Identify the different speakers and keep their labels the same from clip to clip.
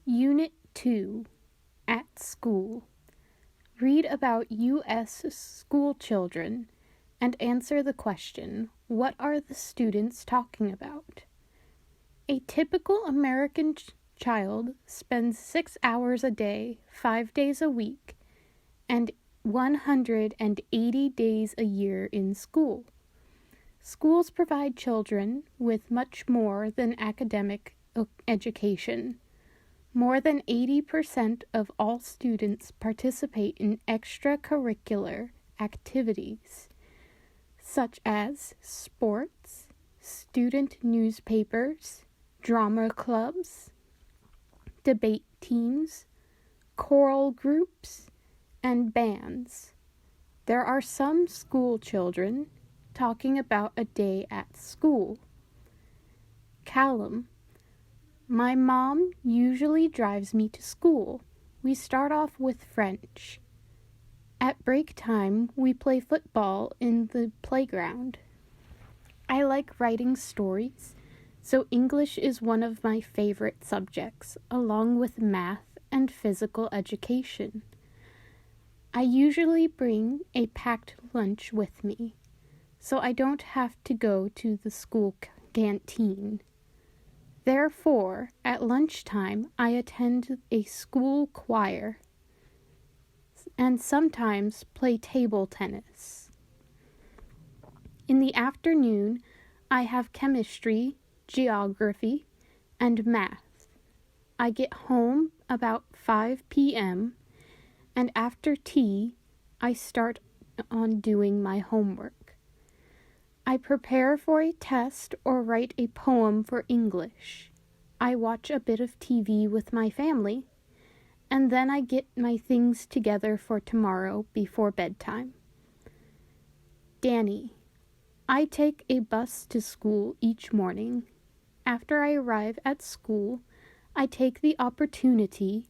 Speaker 1: Unit 2, At School. Read about U.S. school children and answer the question, what are the students talking about? A typical American child spends 6 hours a day, 5 days a week, and 180 days a year in school. Schools provide children with much more than academic education. More than 80% of all students participate in extracurricular activities, such as sports, student newspapers, drama clubs, debate teams, choral groups, and bands. There are some school children talking about a day at school. Callum. My mom usually drives me to school. We start off with French. At break time, we play football in the playground. I like writing stories, so English is one of my favorite subjects, along with math and physical education. I usually bring a packed lunch with me, so I don't have to go to the school canteen. Therefore, at lunchtime, I attend a school choir and sometimes play table tennis. In the afternoon, I have chemistry, geography, and math. I get home about 5 p.m., and after tea, I start on doing my homework. I prepare for a test or write a poem for English. I watch a bit of TV with my family, and then I get my things together for tomorrow before bedtime. Danny. I take a bus to school each morning. After I arrive at school, I take the opportunity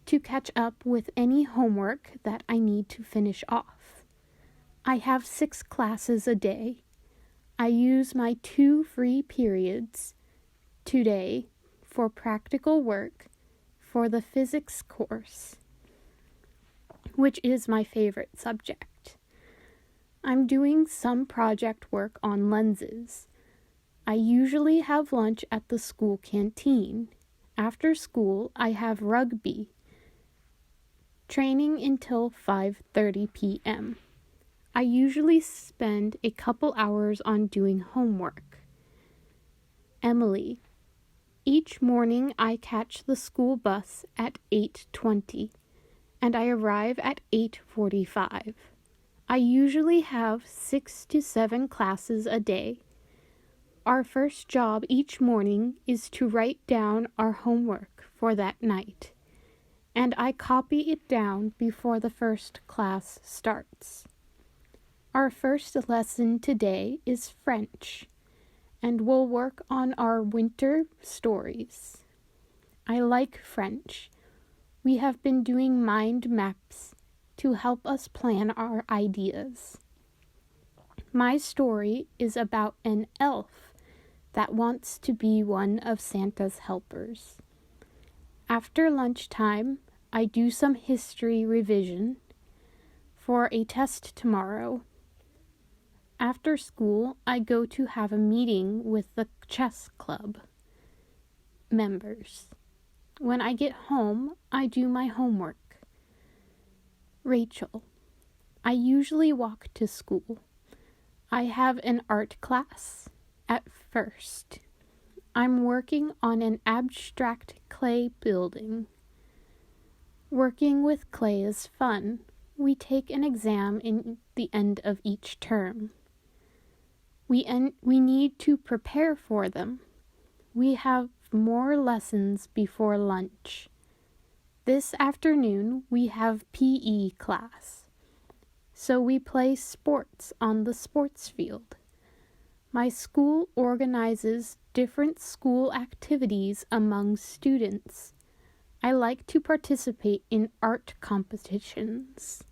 Speaker 1: to catch up with any homework that I need to finish off. I have 6 classes a day. I use my 2 free periods today for practical work for the physics course, which is my favorite subject. I'm doing some project work on lenses. I usually have lunch at the school canteen. After school, I have rugby training until 5:30 p.m. I usually spend a couple hours on doing homework. Emily. Each morning I catch the school bus at 8:20, and I arrive at 8:45. I usually have 6 to 7 classes a day. Our first job each morning is to write down our homework for that night, and I copy it down before the first class starts. Our first lesson today is French, and we'll work on our winter stories. I like French. We have been doing mind maps to help us plan our ideas. My story is about an elf that wants to be one of Santa's helpers. After lunchtime, I do some history revision for a test tomorrow. After school, I go to have a meeting with the chess club members. When I get home, I do my homework. Rachel. I usually walk to school. I have an art class at first. I'm working on an abstract clay building. Working with clay is fun. We take an exam in the end of each term. We need to prepare for them. We have more lessons before lunch. This afternoon we have PE class, so we play sports on the sports field. My school organizes different school activities among students. I like to participate in art competitions.